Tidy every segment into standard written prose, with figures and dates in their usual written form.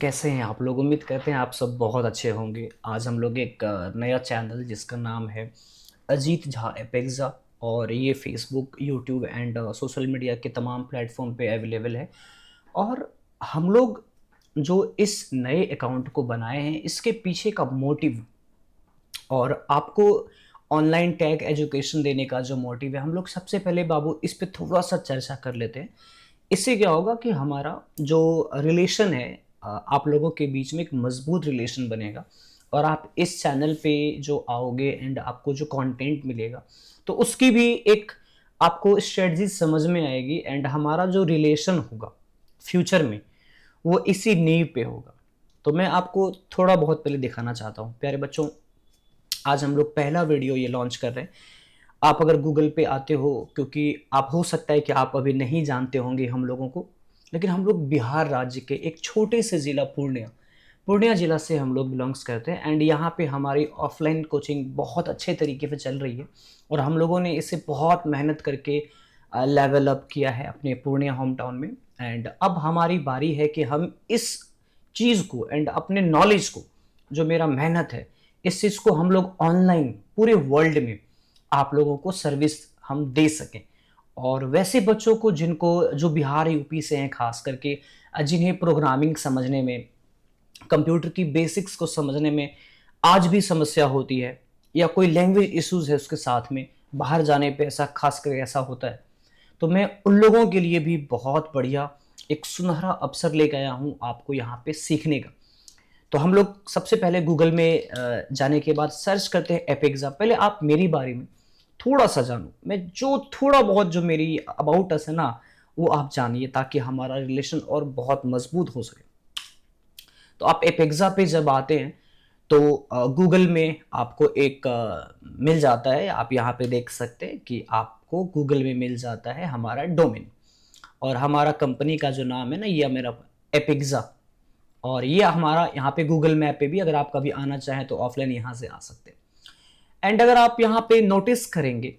कैसे हैं आप लोग? उम्मीद करते हैं आप सब बहुत अच्छे होंगे। आज हम लोग एक नया चैनल जिसका नाम है अजीत झा एपेक्सा, और ये Facebook, YouTube and social media के तमाम प्लेटफॉर्म पे अवेलेबल है। और हम लोग जो इस नए अकाउंट को बनाए हैं, इसके पीछे का मोटिव और आपको ऑनलाइन टैग एजुकेशन देने का जो मोटिव है, हम लोग सबसे पहले बाबू इस पे थोड़ा सा चर्चा कर लेते हैं। इससे क्या होगा कि हमारा जो रिलेशन है, आप लोगों के बीच में एक मजबूत रिलेशन बनेगा। और आप इस चैनल पे जो आओगे एंड आपको जो कंटेंट मिलेगा, तो उसकी भी एक आपको स्ट्रेटजी समझ में आएगी। एंड हमारा जो रिलेशन होगा फ्यूचर में, वो इसी नींव पे होगा। तो मैं आपको थोड़ा बहुत पहले दिखाना चाहता हूँ प्यारे बच्चों। आज हम लोग पहला वीडियो ये लॉन्च कर रहे हैं। आप अगर गूगल पे आते हो, क्योंकि आप हो सकता है कि आप अभी नहीं जानते होंगे हम लोगों को, लेकिन हम लोग बिहार राज्य के एक छोटे से ज़िला पूर्णिया पूर्णिया ज़िला से हम लोग बिलोंग्स करते हैं। एंड यहाँ पे हमारी ऑफलाइन कोचिंग बहुत अच्छे तरीके से चल रही है, और हम लोगों ने इसे बहुत मेहनत करके लेवल अप किया है अपने पूर्णिया होम टाउन में। एंड अब हमारी बारी है कि हम इस चीज़ को एंड अपने नॉलेज को, जो मेरा मेहनत है, इस चीज़ को हम लोग ऑनलाइन पूरे वर्ल्ड में आप लोगों को सर्विस हम दे सकें। और वैसे बच्चों को जिनको जो बिहार यूपी से हैं, खास करके जिन्हें प्रोग्रामिंग समझने में, कंप्यूटर की बेसिक्स को समझने में आज भी समस्या होती है, या कोई लैंग्वेज इश्यूज है उसके साथ में, बाहर जाने पे ऐसा खास करके ऐसा होता है, तो मैं उन लोगों के लिए भी बहुत बढ़िया एक सुनहरा अवसर लेकर आया हूँ आपको यहाँ पे सीखने का। तो हम लोग सबसे पहले गूगल में जाने के बाद सर्च करते हैं एपेक्सा। पहले आप मेरी बारे में थोड़ा सा जानो, मैं जो थोड़ा बहुत जो मेरी अबाउट अस है ना, वो आप जानिए, ताकि हमारा रिलेशन और बहुत मजबूत हो सके। तो आप एपेक्सा पे जब आते हैं, तो गूगल में आपको एक मिल जाता है। आप यहाँ पे देख सकते हैं कि आपको गूगल में मिल जाता है हमारा डोमेन, और हमारा कंपनी का जो नाम है ना, ये मेरा एपेक्सा। और ये हमारा यहाँ पे गूगल मैप पे भी अगर आप कभी आना चाहें तो ऑफलाइन यहाँ से आ सकते हैं। एंड अगर आप यहाँ पे नोटिस करेंगे,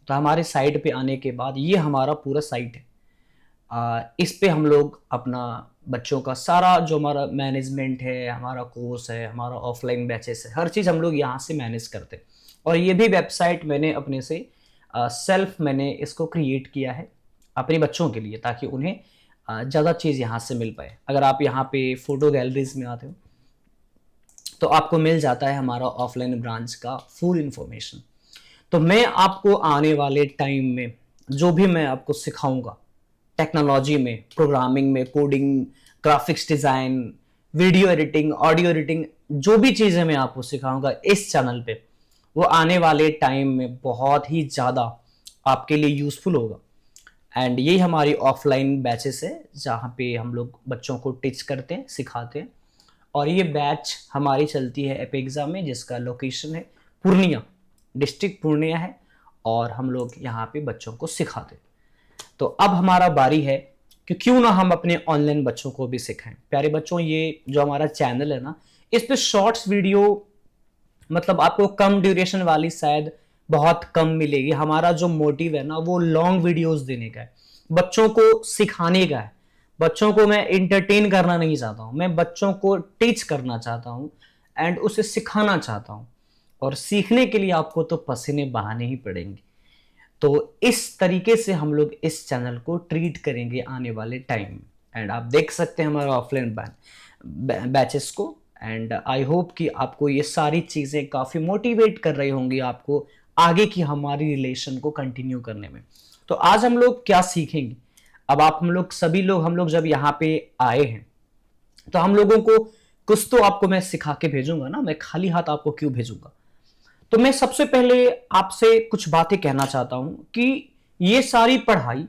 तो हमारे साइट पे आने के बाद ये हमारा पूरा साइट है। इस पे हम लोग अपना बच्चों का सारा जो हमारा मैनेजमेंट है, हमारा कोर्स है, हमारा ऑफलाइन बैचेस है, हर चीज़ हम लोग यहाँ से मैनेज करते हैं। और ये भी वेबसाइट मैंने अपने से सेल्फ मैंने इसको क्रिएट किया है अपने बच्चों के लिए, ताकि उन्हें ज़्यादा चीज़ यहाँ से मिल पाए। अगर आप यहाँ पे फोटो गैलरीज में आते हो, तो आपको मिल जाता है हमारा ऑफलाइन ब्रांच का फुल इंफॉर्मेशन। तो मैं आपको आने वाले टाइम में जो भी मैं आपको सिखाऊंगा टेक्नोलॉजी में, प्रोग्रामिंग में, coding, graphics design, video editing, audio editing, जो भी चीज़ें मैं आपको सिखाऊंगा इस चैनल पे, वो आने वाले टाइम में बहुत ही ज़्यादा आपके लिए यूज़फुल होगा। एंड यही हमारी ऑफलाइन बैचेस है, जहाँ पे हम लोग बच्चों को टीच करते हैं, सिखाते हैं। और ये बैच हमारी चलती है एपेक्सा में, जिसका लोकेशन है पूर्णिया, डिस्ट्रिक्ट पूर्णिया है, और हम लोग यहाँ पे बच्चों को सिखाते हैं। तो अब हमारा बारी है कि क्यों ना हम अपने ऑनलाइन बच्चों को भी सिखाएं। प्यारे बच्चों, ये जो हमारा चैनल है ना, इस पे शॉर्ट्स वीडियो मतलब आपको कम ड्यूरेशन वाली शायद बहुत कम मिलेगी। हमारा जो मोटिव है ना, वो लॉन्ग वीडियोस देने का है, बच्चों को सिखाने का है। बच्चों को मैं इंटरटेन करना नहीं चाहता हूँ, मैं बच्चों को टीच करना चाहता हूँ एंड उसे सिखाना चाहता हूँ। और सीखने के लिए आपको तो पसीने बहाने ही पड़ेंगे। तो इस तरीके से हम लोग इस चैनल को ट्रीट करेंगे आने वाले टाइम में। एंड आप देख सकते हैं हमारा ऑफलाइन बैचेस को। एंड आई होप कि आपको ये सारी चीज़ें काफ़ी मोटिवेट कर रही होंगी आपको आगे की हमारी रिलेशन को कंटिन्यू करने में। तो आज हम लोग क्या सीखेंगे? अब आप हम लोग सभी लोग हम लोग जब यहाँ पे आए हैं, तो हम लोगों को कुछ तो आपको मैं सिखा के भेजूंगा ना, मैं खाली हाथ आपको क्यों भेजूंगा? तो मैं सबसे पहले आपसे कुछ बातें कहना चाहता हूं कि ये सारी पढ़ाई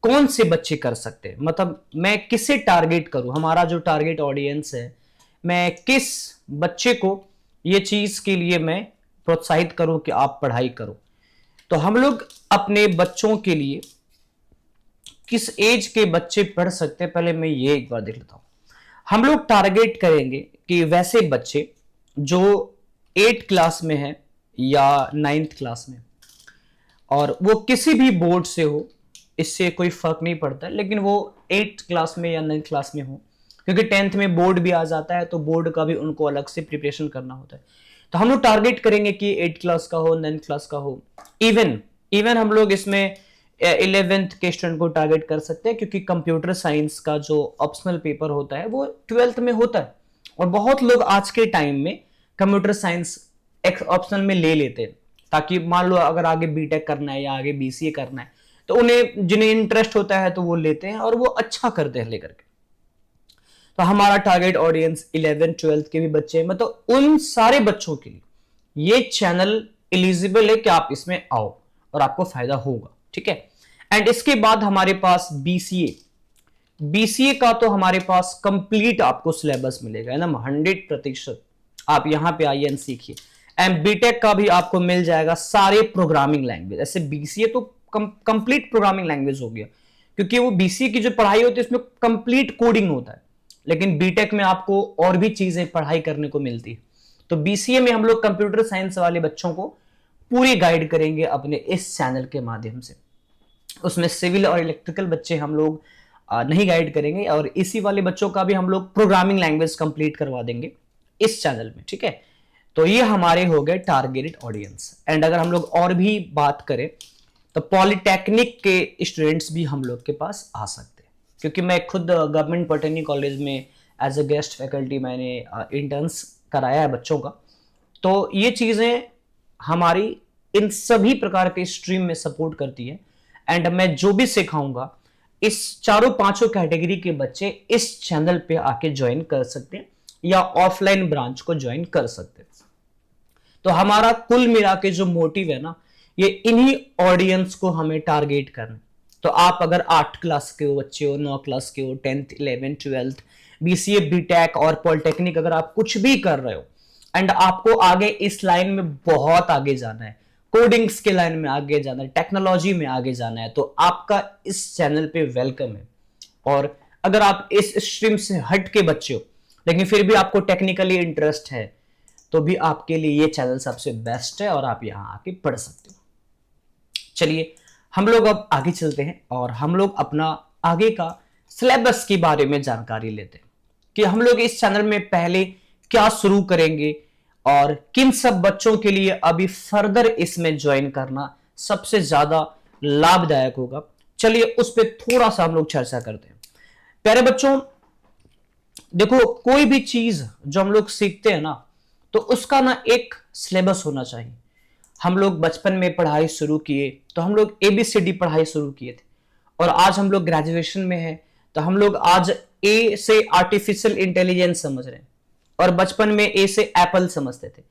कौन से बच्चे कर सकते हैं, मतलब मैं किसे टारगेट करूं, हमारा जो टारगेट ऑडियंस है, मैं किस बच्चे को ये चीज के लिए मैं प्रोत्साहित करूं कि आप पढ़ाई करो। तो हम लोग अपने बच्चों के लिए किस एज के बच्चे पढ़ सकते हैं, पहले मैं ये एक बार देख लेता हूं। हम लोग टारगेट करेंगे कि वैसे बच्चे जो 8 क्लास में है या 9th क्लास में, और वो किसी भी बोर्ड से हो, इससे कोई फर्क नहीं पड़ता, लेकिन वो 8th क्लास में या 9th क्लास में हो, क्योंकि 10th में बोर्ड भी आ जाता है, तो बोर्ड का भी उनको अलग से प्रिपरेशन करना होता है। तो हम लोग टारगेट करेंगे कि 8 क्लास का हो, 9 क्लास का हो, इवन इवन हम लोग इसमें 11th के स्टूडेंट को टारगेट कर सकते हैं, क्योंकि कंप्यूटर साइंस का जो ऑप्शनल पेपर होता है वो 12th में होता है, और बहुत लोग आज के टाइम में कंप्यूटर साइंस एक ऑप्शनल में ले लेते हैं, ताकि मान लो अगर आगे बीटेक करना है या आगे बीसीए करना है, तो उन्हें जिन्हें इंटरेस्ट होता है तो वो लेते हैं और वो अच्छा करते हैं लेकर के। तो हमारा टारगेट ऑडियंस 11 12 के भी बच्चे हैं, मतलब उन सारे बच्चों के लिए ये चैनल एलिजिबल है कि आप इसमें आओ और आपको फायदा होगा, ठीक है। एंड इसके बाद हमारे पास बीसीए का तो हमारे पास कंप्लीट आपको सिलेबस मिलेगा, है ना, 100%। आप यहां पे आइए एंड सीखिए। एंड बीटेक का भी आपको मिल जाएगा सारे प्रोग्रामिंग लैंग्वेज। ऐसे बीसीए तो कंप्लीट प्रोग्रामिंग लैंग्वेज हो गया, क्योंकि वो बीसीए की जो पढ़ाई होती है उसमें कंप्लीट कोडिंग होता है, लेकिन बीटेक में आपको और भी चीजें पढ़ाई करने को मिलती है। तो बीसीए में हम लोग कंप्यूटर साइंस वाले बच्चों को पूरी गाइड करेंगे अपने इस चैनल के माध्यम से। उसमें सिविल और इलेक्ट्रिकल बच्चे हम लोग नहीं गाइड करेंगे, और इसी वाले बच्चों का भी हम लोग प्रोग्रामिंग लैंग्वेज कंप्लीट करवा देंगे इस चैनल में, ठीक है। तो ये हमारे हो गए टारगेटेड ऑडियंस। एंड अगर हम लोग और भी बात करें तो पॉलिटेक्निक के स्टूडेंट्स भी हम लोग के पास आ सकते हैं, क्योंकि मैं खुद गवर्नमेंट पॉलिटेक्निक कॉलेज में एज ए गेस्ट फैकल्टी मैंने इंटर्न्स कराया है बच्चों का। तो ये चीजें हमारी इन सभी प्रकार के स्ट्रीम में सपोर्ट करती है। एंड मैं जो भी सिखाऊंगा इस चारों पांचों कैटेगरी के बच्चे इस चैनल पे आके ज्वाइन कर सकते हैं या ऑफलाइन ब्रांच को ज्वाइन कर सकते हैं। तो हमारा कुल मिला के जो मोटिव है ना, ये इन्हीं ऑडियंस को हमें टारगेट करना। तो आप अगर 8 क्लास के हो बच्चे हो, 9 क्लास के हो, 10th 11th 12th BCA BTech और पॉलिटेक्निक, अगर आप कुछ भी कर रहे हो एंड आपको आगे इस लाइन में बहुत आगे जाना है, कोडिंग्स के लाइन में आगे जाना है, टेक्नोलॉजी में आगे जाना है, तो आपका इस चैनल पे वेलकम है। और अगर आप इस स्ट्रीम से हट के बच्चे हो लेकिन फिर भी आपको टेक्निकली इंटरेस्ट है, तो भी आपके लिए ये चैनल सबसे बेस्ट है और आप यहां आके पढ़ सकते हो। चलिए हम लोग अब आगे चलते हैं और हम लोग अपना आगे का सिलेबस के बारे में जानकारी लेते हैं कि हम लोग इस चैनल में पहले क्या शुरू करेंगे और किन सब बच्चों के लिए अभी फर्दर इसमें ज्वाइन करना सबसे ज्यादा लाभदायक होगा। चलिए उस पर थोड़ा सा हम लोग चर्चा करते हैं। प्यारे बच्चों, देखो कोई भी चीज जो हम लोग सीखते हैं ना, तो उसका ना एक सिलेबस होना चाहिए। हम लोग बचपन में पढ़ाई शुरू किए तो हम लोग एबीसीडी पढ़ाई शुरू किए थे, और आज हम लोग ग्रेजुएशन में हैं तो हम लोग आज ए से आर्टिफिशियल इंटेलिजेंस समझ रहे हैं, और बचपन में ए से एप्पल समझते थे।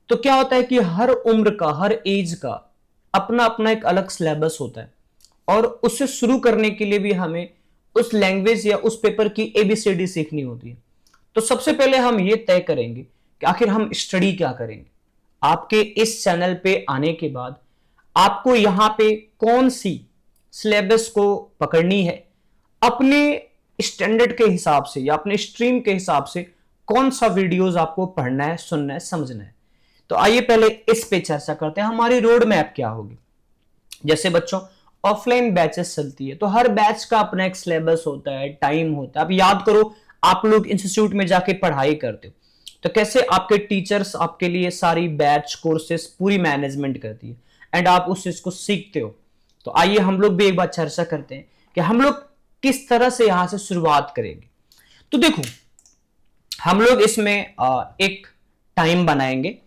तो क्या होता है कि हर उम्र का, हर एज का अपना अपना एक अलग सिलेबस होता है, और उससे शुरू करने के लिए भी हमें उस लैंग्वेज या उस पेपर की एबीसीडी सीखनी होती है। तो सबसे पहले हम ये तय करेंगे कि आखिर हम स्टडी क्या करेंगे। आपके इस चैनल पे आने के बाद आपको यहां पे कौन सी सिलेबस को पकड़नी है, अपने स्टैंडर्ड के हिसाब से या अपने स्ट्रीम के हिसाब से कौन सा वीडियोस आपको पढ़ना है, सुनना है, समझना है। तो आइए पहले इस पे चर्चा करते हैं हमारी रोड मैप क्या होगी। जैसे बच्चों ऑफलाइन बैचेस चलती है तो हर बैच का अपना एक सिलेबस होता है, टाइम होता है। अब याद करो, आप लोग इंस्टीट्यूट में जाके पढ़ाई करते हो तो कैसे आपके टीचर्स आपके लिए सारी बैच कोर्सेस पूरी मैनेजमेंट करती है एंड आप उस चीज को सीखते हो। तो आइए हम लोग भी एक बार चर्चा करते हैं कि हम लोग किस तरह से यहां से शुरुआत करेंगे। तो देखो हम लोग इसमें एक टाइम बनाएंगे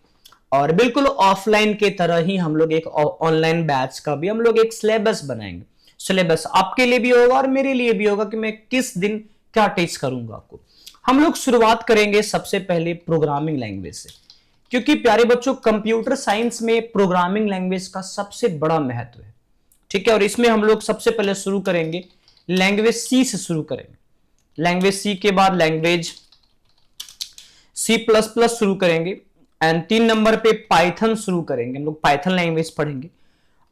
और बिल्कुल ऑफलाइन के तरह ही हम लोग एक ऑनलाइन बैच का भी हम लोग एक सिलेबस बनाएंगे। सिलेबस आपके लिए भी होगा और मेरे लिए भी होगा कि मैं किस दिन क्या टीच करूंगा आपको। हम लोग शुरुआत करेंगे सबसे पहले प्रोग्रामिंग लैंग्वेज से, क्योंकि प्यारे बच्चों कंप्यूटर साइंस में प्रोग्रामिंग लैंग्वेज का सबसे बड़ा महत्व है, ठीक है। और इसमें हम लोग सबसे पहले शुरू करेंगे लैंग्वेज सी से शुरू करेंगे। लैंग्वेज सी के बाद लैंग्वेज C++ शुरू करेंगे एंड 3 नंबर पे पाइथन शुरू करेंगे, हम लोग पाइथन लैंग्वेज पढ़ेंगे।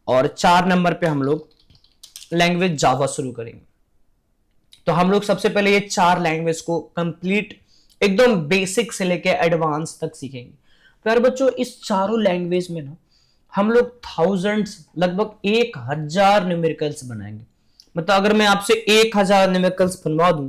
और 4 नंबर पे हम लोग लैंग्वेज जावा शुरू करेंगे। तो हम लोग सबसे पहले ये 4 लैंग्वेज को कंप्लीट एकदम बेसिक से लेके एडवांस तक सीखेंगे। प्यारे बच्चों इस चारों लैंग्वेज में ना हम लोग थाउजेंड्स, लगभग 1000 न्यूमेरिकल्स बनाएंगे। मतलब अगर मैं आपसे 1000 न्यूमेरिकल्स बनवा दूं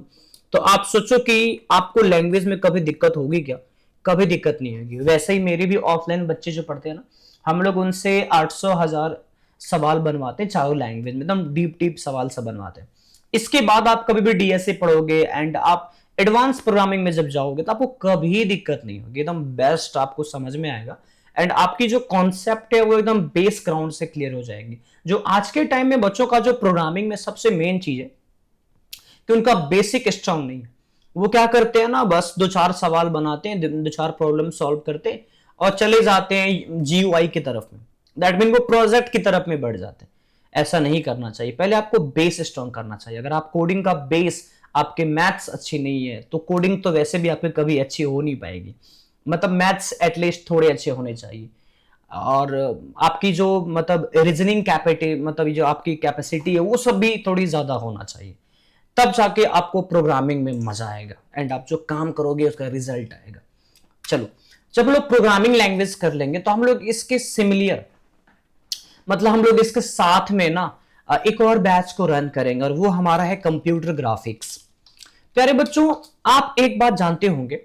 तो आप सोचो कि आपको लैंग्वेज में कभी दिक्कत होगी क्या? कभी दिक्कत नहीं होगी। वैसे ही मेरे भी ऑफलाइन बच्चे जो पढ़ते हैं ना, हम लोग उनसे 800 1000 सवाल बनवाते हैं चारों लैंग्वेज में, एकदम डीप डीप सवाल सब बनवाते हैं। इसके बाद आप कभी भी डीएसए पढ़ोगे एंड आप एडवांस प्रोग्रामिंग में जब जाओगे तो आपको कभी दिक्कत नहीं होगी, एकदम बेस्ट आपको समझ में आएगा। एंड आपकी जो कॉन्सेप्ट है वो एकदम बेस ग्राउंड से क्लियर हो जाएगी। जो आज के टाइम में बच्चों का जो प्रोग्रामिंग में सबसे मेन चीज है कि उनका बेसिक स्ट्रांग नहीं है। वो क्या करते हैं ना, बस दो चार सवाल बनाते हैं, दो चार प्रॉब्लम सॉल्व करते हैं और चले जाते हैं जीयूआई की तरफ में। दैट मीन वो प्रोजेक्ट की तरफ में बढ़ जाते हैं। ऐसा नहीं करना चाहिए। पहले आपको बेस स्ट्रांग करना चाहिए। अगर आप कोडिंग का बेस, आपके मैथ्स अच्छी नहीं है तो कोडिंग तो वैसे भी आपकी कभी अच्छी हो नहीं पाएगी। मतलब मैथ्स एटलीस्ट थोड़े अच्छे होने चाहिए। और आपकी जो मतलब रीजनिंग कैपेसिटी, मतलब जो आपकी कैपेसिटी है वो सब भी थोड़ी ज्यादा होना चाहिए। तब जाके आपको प्रोग्रामिंग में मजा आएगा एंड आप जो काम करोगे उसका रिजल्ट आएगा। चलो, जब हम लोग प्रोग्रामिंग लैंग्वेज कर लेंगे तो हम लोग इसके सिमिलर, मतलब हम लोग इसके साथ में ना एक और बैच को रन करेंगे और वो हमारा है कंप्यूटर ग्राफिक्स। प्यारे बच्चों, आप एक बात जानते होंगे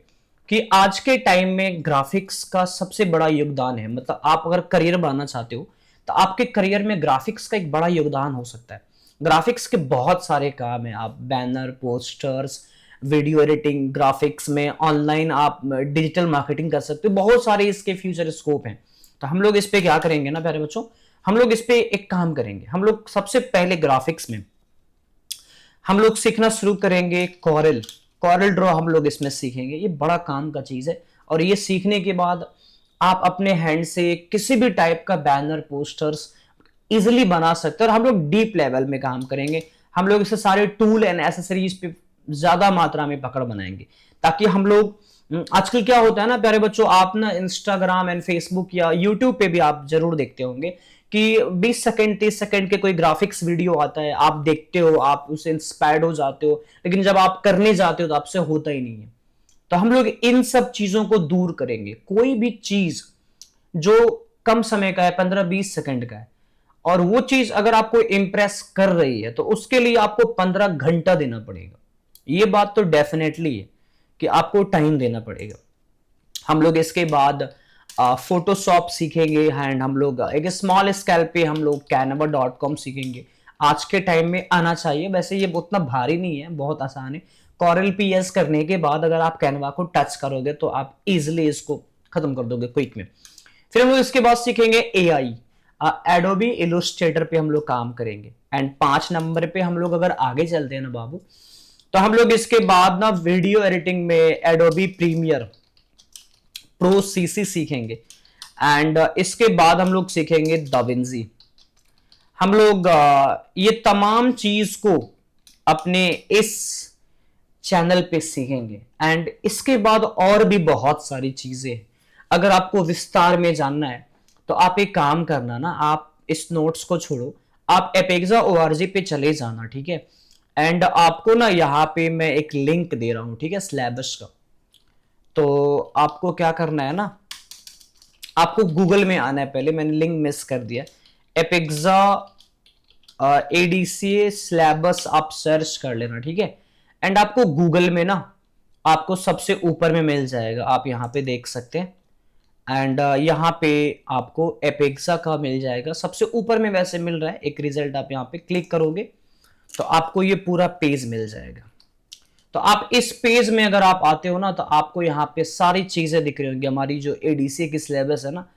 कि आज के टाइम में ग्राफिक्स का सबसे बड़ा योगदान है। मतलब आप अगर करियर बनाना चाहते हो तो आपके करियर में ग्राफिक्स का एक बड़ा योगदान हो सकता है। ग्राफिक्स के बहुत सारे काम है। आप banner, posters, video editing, graphics में ऑनलाइन आप डिजिटल मार्केटिंग कर सकते हो। बहुत सारे इसके फ्यूचर स्कोप हैं। तो हम लोग इस पे क्या करेंगे ना प्यारे बच्चों, हम लोग इस पे एक काम करेंगे। हम लोग सबसे पहले ग्राफिक्स में हम लोग सीखना शुरू करेंगे कॉरल। कॉरल ड्रॉ हम लोग इसमें सीखेंगे। ये बड़ा काम का चीज है और ये सीखने के बाद आप अपने हैंड से किसी भी टाइप का बैनर, पोस्टर्स इजिली बना सकते हैं। और हम लोग डीप लेवल में काम करेंगे। हम लोग इससे सारे टूल एंड एसेसरीज पे ज्यादा मात्रा में पकड़ बनाएंगे, ताकि हम लोग आजकल क्या होता है ना प्यारे बच्चों, आप ना इंस्टाग्राम एंड फेसबुक या यूट्यूब पे भी आप जरूर देखते होंगे कि 20 सेकंड 30 सेकंड के कोई ग्राफिक्स वीडियो आता है, आप देखते हो, आप उससे इंस्पायर्ड हो जाते हो, लेकिन जब आप करने जाते हो तो आपसे होता ही नहीं है। तो हम लोग इन सब चीजों को दूर करेंगे। कोई भी चीज जो कम समय का है, 15-20 सेकंड का है, और वो चीज अगर आपको इंप्रेस कर रही है तो उसके लिए आपको 15 घंटा देना पड़ेगा। ये बात तो डेफिनेटली है कि आपको टाइम देना पड़ेगा। हम लोग इसके बाद फोटोशॉप सीखेंगे एंड हम लोग एक स्मॉल स्केल पे हम लोग canva.com सीखेंगे। आज के टाइम में आना चाहिए। वैसे ये उतना भारी नहीं है, बहुत आसान है। कॉरल पीएस करने के बाद अगर आप कैनवा को टच करोगे तो आप इजिली इसको खत्म कर दोगे क्विक में। फिर हम लोग इसके बाद सीखेंगे एआई, एडोबी इलस्ट्रेटर पे हम लोग काम करेंगे। एंड 5 नंबर पे हम लोग अगर आगे चलते हैं ना बाबू, तो हम लोग इसके बाद ना वीडियो एडिटिंग में एडोबी प्रीमियर प्रो सीसी सीखेंगे। एंड इसके बाद हम लोग सीखेंगे दाविंजी। हम लोग ये तमाम चीज को अपने इस चैनल पे सीखेंगे। एंड इसके बाद और भी बहुत सारी चीजें, अगर आपको विस्तार में जानना है तो आप एक काम करना ना, आप इस नोट्स को छोड़ो, आप एपेक्सा ओआरजी पे चले जाना, ठीक है। एंड आपको ना यहाँ पे मैं एक लिंक दे रहा हूं, ठीक है, सिलेबस का। तो आपको क्या करना है ना, आपको गूगल में आना है। पहले मैंने लिंक मिस कर दिया। एपेक्सा एडीसीए सिलेबस आप सर्च कर लेना, ठीक है। एंड आपको गूगल में ना आपको सबसे ऊपर में मिल जाएगा, आप यहाँ पे देख सकते हैं। एंड यहाँ पे आपको एपेक्सा का मिल जाएगा सबसे ऊपर में, वैसे मिल रहा है एक रिजल्ट। आप यहाँ पे क्लिक करोगे तो आपको ये पूरा पेज मिल जाएगा। तो आप इस पेज में अगर आप आते हो ना तो आपको यहाँ पे सारी चीजें दिख रही होंगी। हमारी जो एडीसीए की सिलेबस है ना,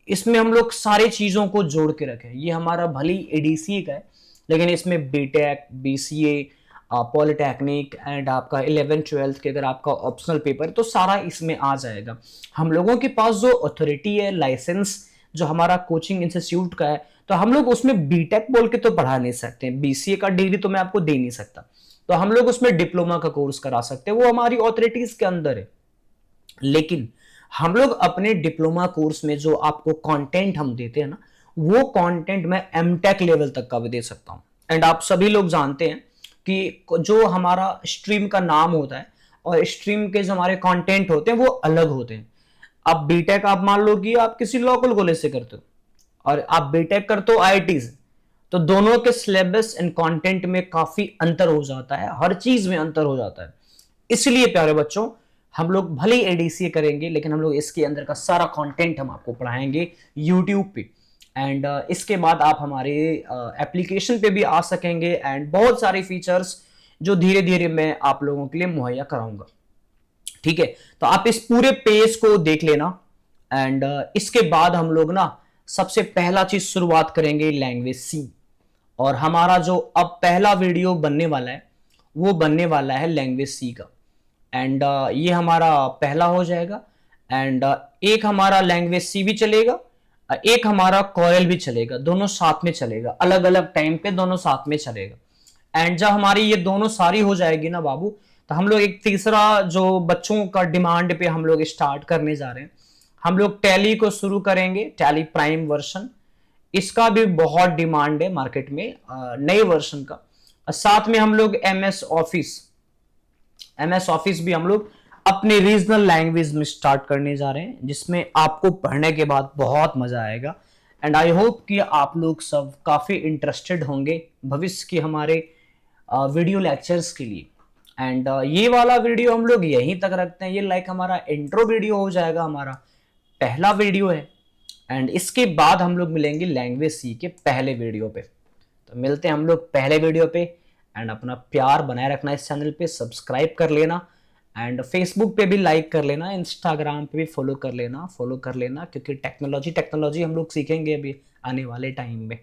इसमें हम लोग सारी चीजों को जोड़ के रखे। ये हमारा भले ही एडीसीए का है, लेकिन इसमें बीटेक, बीसीए, पॉलिटेक्निक एंड आपका 11th-12th के अगर आपका ऑप्शनल पेपर, तो सारा इसमें आ जाएगा। हम लोगों के पास जो अथॉरिटी है, लाइसेंस जो हमारा कोचिंग इंस्टीट्यूट का है, तो हम लोग उसमें बीटेक बोल के तो पढ़ा नहीं सकते। बीसीए का डिग्री तो मैं आपको दे नहीं सकता। तो हम लोग उसमें डिप्लोमा का कोर्स करा सकते हैं, वो हमारी ऑथोरिटीज के अंदर है। लेकिन हम लोग अपने डिप्लोमा कोर्स में जो आपको कंटेंट हम देते हैं ना, वो कंटेंट मैं एमटेक लेवल तक का भी दे सकता हूं। एंड आप सभी लोग जानते हैं कि जो हमारा स्ट्रीम का नाम होता है और स्ट्रीम के जो हमारे कंटेंट होते हैं वो अलग होते हैं। अब बीटेक आप मान लो कि आप किसी लोकल कॉलेज से करते हो और आप बीटेक करते हो आईआईटी से, तो दोनों के सिलेबस एंड कंटेंट में काफी अंतर हो जाता है, हर चीज में अंतर हो जाता है। इसलिए प्यारे बच्चों, हम लोग भले ही एडीसीए करेंगे लेकिन हम लोग इसके अंदर का सारा कंटेंट हम आपको पढ़ाएंगे यूट्यूब पे। एंड इसके बाद आप हमारे एप्लीकेशन पे भी आ सकेंगे एंड बहुत सारे फीचर्स जो धीरे धीरे मैं आप लोगों के लिए मुहैया कराऊंगा। ठीक है, तो आप इस पूरे पेज को देख लेना। एंड इसके बाद हम लोग ना सबसे पहला चीज शुरुआत करेंगे लैंग्वेज सी। और हमारा जो अब पहला वीडियो बनने वाला है वो बनने वाला है लैंग्वेज सी का। एंड ये हमारा पहला हो जाएगा। एंड एक हमारा लैंग्वेज सी भी चलेगा, एक हमारा कोरल भी चलेगा, दोनों साथ में चलेगा, अलग अलग टाइम पे दोनों साथ में चलेगा। एंड जब हमारी ये दोनों सारी हो जाएगी ना बाबू, तो हम लोग एक तीसरा जो बच्चों का डिमांड पे हम लोग स्टार्ट करने जा रहे हैं, हम लोग टैली को शुरू करेंगे, टैली प्राइम वर्जन। इसका भी बहुत डिमांड है मार्केट में नए वर्जन का। साथ में हम लोग एमएस ऑफिस भी हम लोग अपने रीजनल लैंग्वेज में स्टार्ट करने जा रहे हैं, जिसमें आपको पढ़ने के बाद बहुत मजा आएगा। एंड आई होप कि आप लोग सब काफी इंटरेस्टेड होंगे भविष्य के हमारे वीडियो लेक्चर्स के लिए। एंड ये वाला वीडियो हम लोग यहीं तक रखते हैं, ये लाइक हमारा इंट्रो वीडियो हो जाएगा, हमारा पहला वीडियो है। एंड इसके बाद हम लोग मिलेंगे लैंग्वेज सी के पहले वीडियो पे। तो मिलते हैं हम लोग पहले वीडियो पे। एंड अपना प्यार बनाए रखना, इस चैनल पे सब्सक्राइब कर लेना एंड फेसबुक पे भी लाइक कर लेना, इंस्टाग्राम पे भी फॉलो कर लेना क्योंकि टेक्नोलॉजी हम लोग सीखेंगे अभी आने वाले टाइम में।